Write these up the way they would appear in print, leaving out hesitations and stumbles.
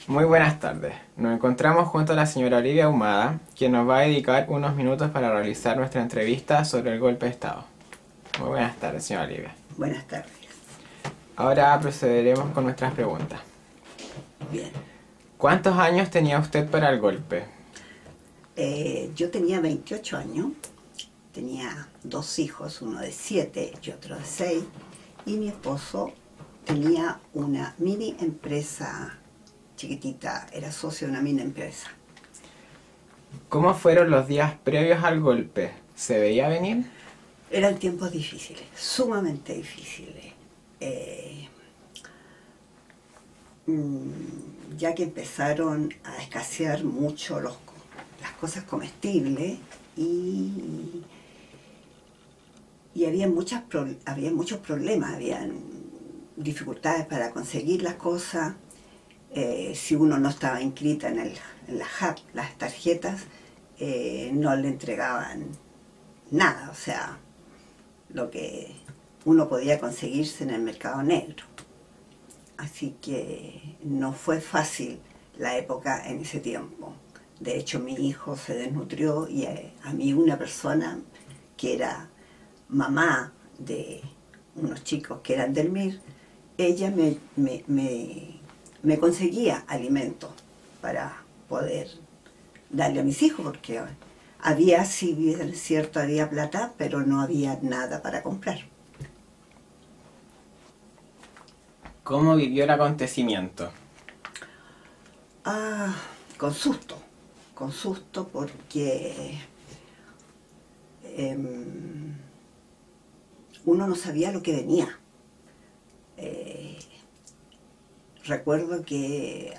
Muy buenas tardes. Nos encontramos junto a la señora Olivia Ahumada, quien nos va a dedicar unos minutos para realizar nuestra entrevista sobre el golpe de Estado. Muy buenas tardes, señora Olivia. Buenas tardes. Ahora procederemos con nuestras preguntas. Bien. ¿Cuántos años tenía usted para el golpe? Yo tenía 28 años, tenía dos hijos, uno de 7 y otro de 6, y mi esposo tenía una mini empresa chiquitita, era socio de una mini empresa. ¿Cómo fueron los días previos al golpe? ¿Se veía venir? Eran tiempos difíciles, sumamente difíciles. Ya que empezaron a escasear mucho las cosas comestibles y había muchos problemas, habían dificultades para conseguir las cosas. Si uno no estaba inscrita en las tarjetas, no le entregaban nada, o sea, lo que uno podía conseguirse en el mercado negro. Así que no fue fácil la época en ese tiempo. De hecho, mi hijo se desnutrió y a mí una persona que era mamá de unos chicos que eran del MIR, ella me conseguía alimentos para poder darle a mis hijos, porque había, sí, bien cierto, había plata, pero no había nada para comprar. ¿Cómo vivió el acontecimiento? Ah, con susto porque uno no sabía lo que venía. Recuerdo que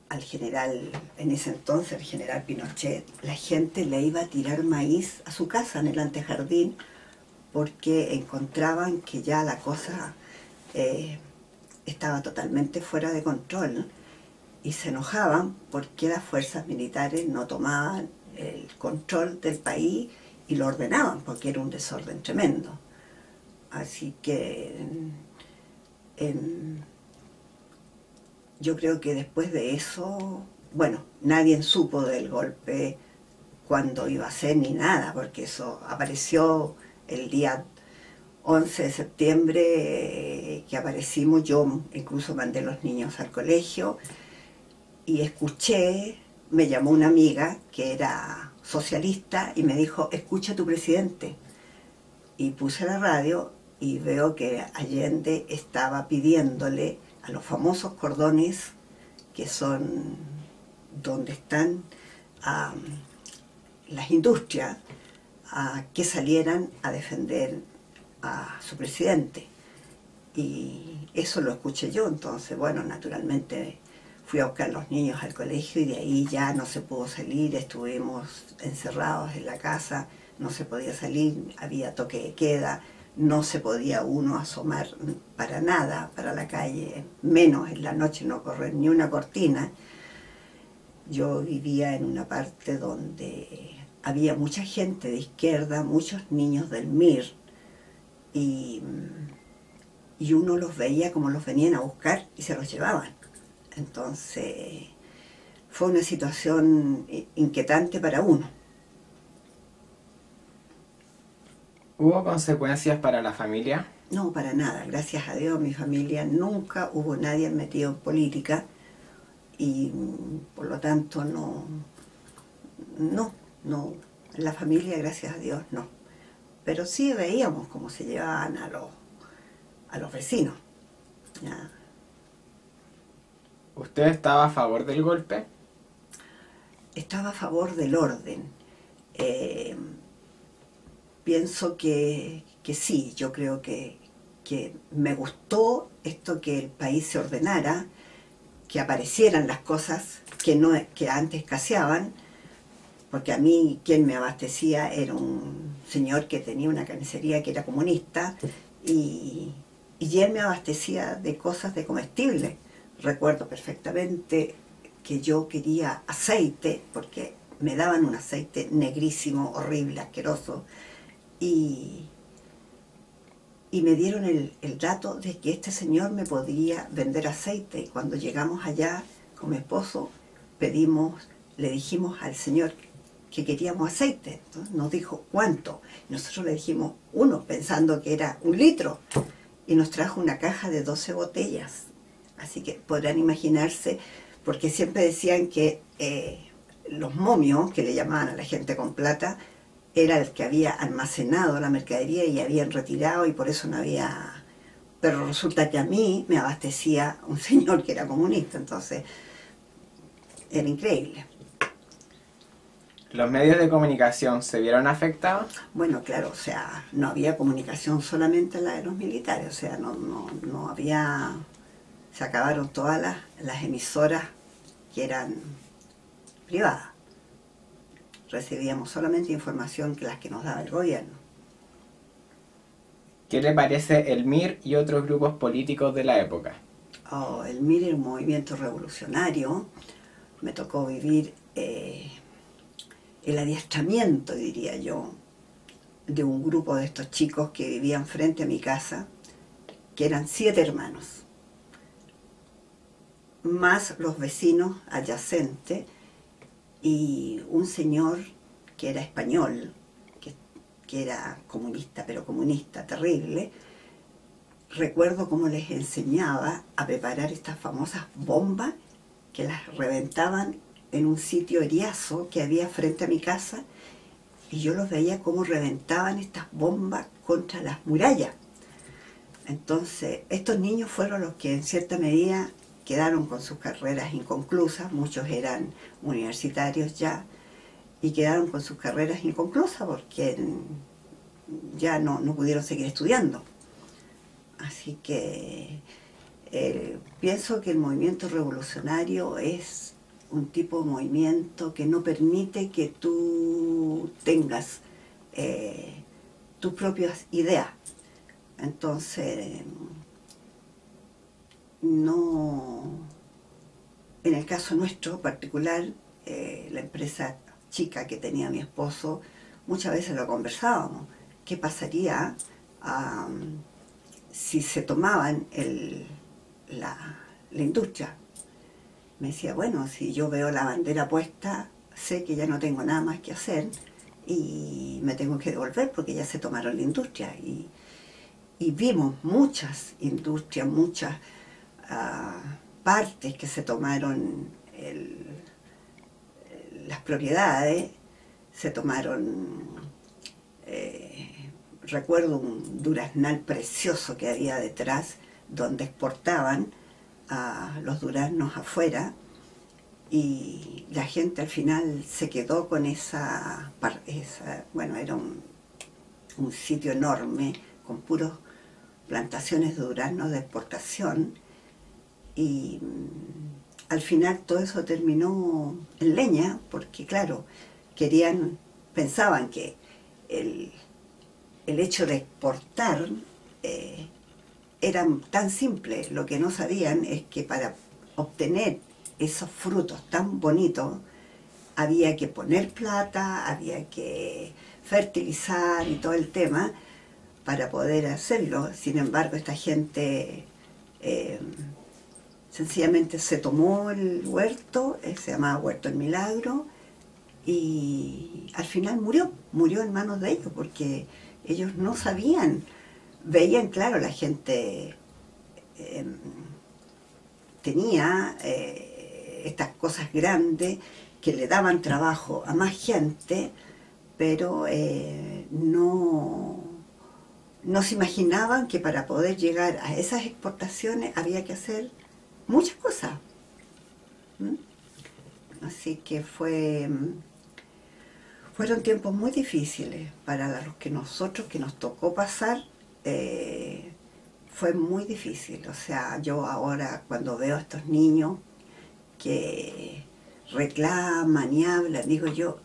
al general, en ese entonces, el general Pinochet, la gente le iba a tirar maíz a su casa en el antejardín porque encontraban que ya la cosa estaba totalmente fuera de control y se enojaban porque las fuerzas militares no tomaban el control del país y lo ordenaban porque era un desorden tremendo. Así que yo creo que después de eso, bueno, nadie supo del golpe, cuándo iba a ser ni nada, porque eso apareció el día 11 de septiembre que aparecimos. Yo incluso mandé los niños al colegio y escuché, me llamó una amiga que era socialista y me dijo, escucha a tu presidente. Y puse la radio y veo que Allende estaba pidiéndole a los famosos cordones, que son donde están las industrias, que salieran a defender a su presidente. Y eso lo escuché yo, entonces, bueno, naturalmente fui a buscar a los niños al colegio y de ahí ya no se pudo salir, estuvimos encerrados en la casa, no se podía salir, había toque de queda, no se podía uno asomar para nada para la calle, menos en la noche, no correr ni una cortina. Yo vivía en una parte donde había mucha gente de izquierda, muchos niños del MIR, y uno los veía como los venían a buscar y se los llevaban. Entonces fue una situación inquietante para uno. ¿Hubo consecuencias para la familia? No, para nada, gracias a Dios, mi familia nunca hubo nadie metido en política y por lo tanto no, en la familia, gracias a Dios, no. Pero sí veíamos cómo se llevaban a los vecinos. ¿Ya? ¿Usted estaba a favor del golpe? Estaba a favor del orden. Pienso que sí, yo creo que me gustó esto, que el país se ordenara, que aparecieran las cosas que antes escaseaban, porque a mí quien me abastecía era un señor que tenía una carnicería que era comunista y él me abastecía de cosas de comestibles. Recuerdo perfectamente que yo quería aceite, porque me daban un aceite negrísimo, horrible, asqueroso, y y me dieron el dato de que este señor me podía vender aceite. Y cuando llegamos allá con mi esposo, le dijimos al señor que queríamos aceite. Entonces nos dijo, ¿cuánto? Y nosotros le dijimos 1, pensando que era 1 litro. Y nos trajo una caja de 12 botellas. Así que podrán imaginarse, porque siempre decían que los momios, que le llamaban a la gente con plata, era el que había almacenado la mercadería y habían retirado y por eso no había... Pero resulta que a mí me abastecía un señor que era comunista, entonces era increíble. ¿Los medios de comunicación se vieron afectados? Bueno, claro, o sea, no había comunicación solamente la de los militares, o sea, no había... Se acabaron todas las emisoras que eran privadas. Recibíamos solamente información que las que nos daba el gobierno. ¿Qué le parece el MIR y otros grupos políticos de la época? El MIR era un movimiento revolucionario. Me tocó vivir el adiestramiento, diría yo, de un grupo de estos chicos que vivían frente a mi casa, que eran 7 hermanos, más los vecinos adyacentes, y un señor que era español, que era comunista, pero comunista terrible. Recuerdo cómo les enseñaba a preparar estas famosas bombas que las reventaban en un sitio eriazo que había frente a mi casa, y yo los veía cómo reventaban estas bombas contra las murallas. Entonces, estos niños fueron los que en cierta medida quedaron con sus carreras inconclusas. Muchos eran universitarios ya, y quedaron con sus carreras inconclusas porque ya no pudieron seguir estudiando. Así que pienso que el movimiento revolucionario es un tipo de movimiento que no permite que tú tengas tus propias ideas. Entonces, no, en el caso nuestro particular, la empresa chica que tenía mi esposo, muchas veces lo conversábamos. ¿Qué pasaría si se tomaban la industria? Me decía, bueno, si yo veo la bandera puesta, sé que ya no tengo nada más que hacer y me tengo que devolver porque ya se tomaron la industria. Y vimos muchas industrias, muchas partes que se tomaron, las propiedades, se tomaron, recuerdo un duraznal precioso que había detrás, donde exportaban los duraznos afuera, y la gente al final se quedó con esa bueno, era un sitio enorme, con puros plantaciones de duraznos de exportación, y al final todo eso terminó en leña, porque claro, pensaban que el hecho de exportar era tan simple. Lo que no sabían es que para obtener esos frutos tan bonitos había que poner plata, había que fertilizar y todo el tema para poder hacerlo. Sin embargo, esta gente sencillamente se tomó el huerto, se llamaba Huerto El Milagro, y al final murió en manos de ellos, porque ellos no sabían. Veían, claro, la gente tenía estas cosas grandes que le daban trabajo a más gente, pero no se imaginaban que para poder llegar a esas exportaciones había que hacer muchas cosas. Así que fueron tiempos muy difíciles para los que nosotros, que nos tocó pasar. Fue muy difícil. O sea, yo ahora cuando veo a estos niños que reclaman y hablan, digo yo,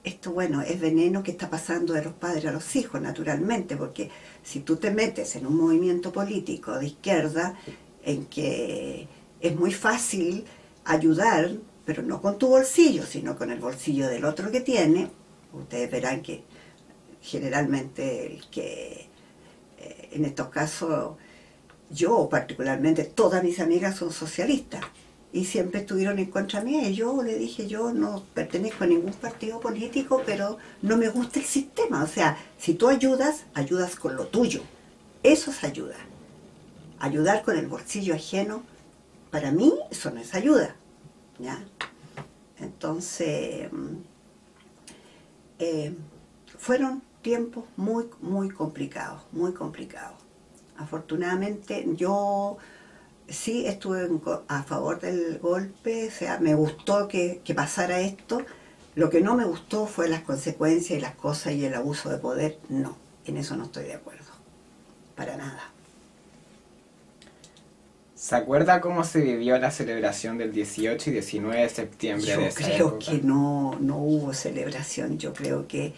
esto, bueno, es veneno que está pasando de los padres a los hijos, naturalmente, porque si tú te metes en un movimiento político de izquierda en que es muy fácil ayudar, pero no con tu bolsillo, sino con el bolsillo del otro que tiene, ustedes verán que generalmente el que En estos casos, yo particularmente, todas mis amigas son socialistas y siempre estuvieron en contra mía. Y yo le dije, yo no pertenezco a ningún partido político, pero no me gusta el sistema. O sea, si tú ayudas, ayudas con lo tuyo. Eso es ayuda. Ayudar con el bolsillo ajeno, para mí, eso no es ayuda. ¿Ya? Entonces, fueron tiempos muy, muy complicados, muy complicados. Afortunadamente, yo sí estuve a favor del golpe, o sea, me gustó que pasara esto. Lo que no me gustó fue las consecuencias y las cosas y el abuso de poder. No, en eso no estoy de acuerdo, para nada. ¿Se acuerda cómo se vivió la celebración del 18 y 19 de septiembre de esa Yo creo época? que no hubo celebración, yo creo que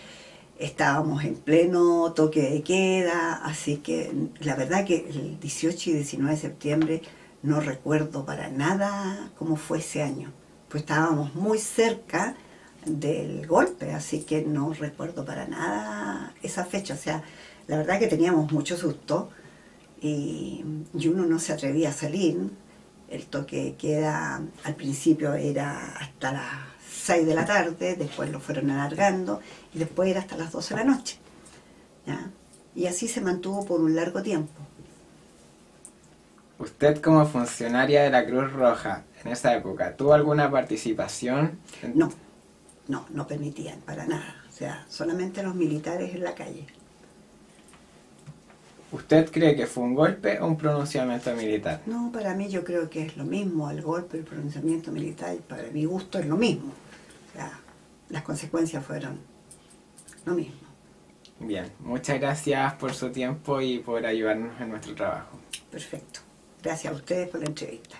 estábamos en pleno toque de queda, así que la verdad que el 18 y 19 de septiembre no recuerdo para nada cómo fue ese año, pues estábamos muy cerca del golpe, así que no recuerdo para nada esa fecha. O sea, la verdad que teníamos mucho susto y uno no se atrevía a salir. El toque de queda al principio era hasta las 6 de la tarde, después lo fueron alargando y después era hasta las 12 de la noche. ¿Ya? Y así se mantuvo por un largo tiempo. ¿Usted como funcionaria de la Cruz Roja en esa época tuvo alguna participación? No permitían para nada. O sea, solamente los militares en la calle. ¿Usted cree que fue un golpe o un pronunciamiento militar? No, para mí yo creo que es lo mismo, el golpe, el pronunciamiento militar, para mi gusto es lo mismo. O sea, las consecuencias fueron lo mismo. Bien, muchas gracias por su tiempo y por ayudarnos en nuestro trabajo. Perfecto. Gracias a ustedes por la entrevista.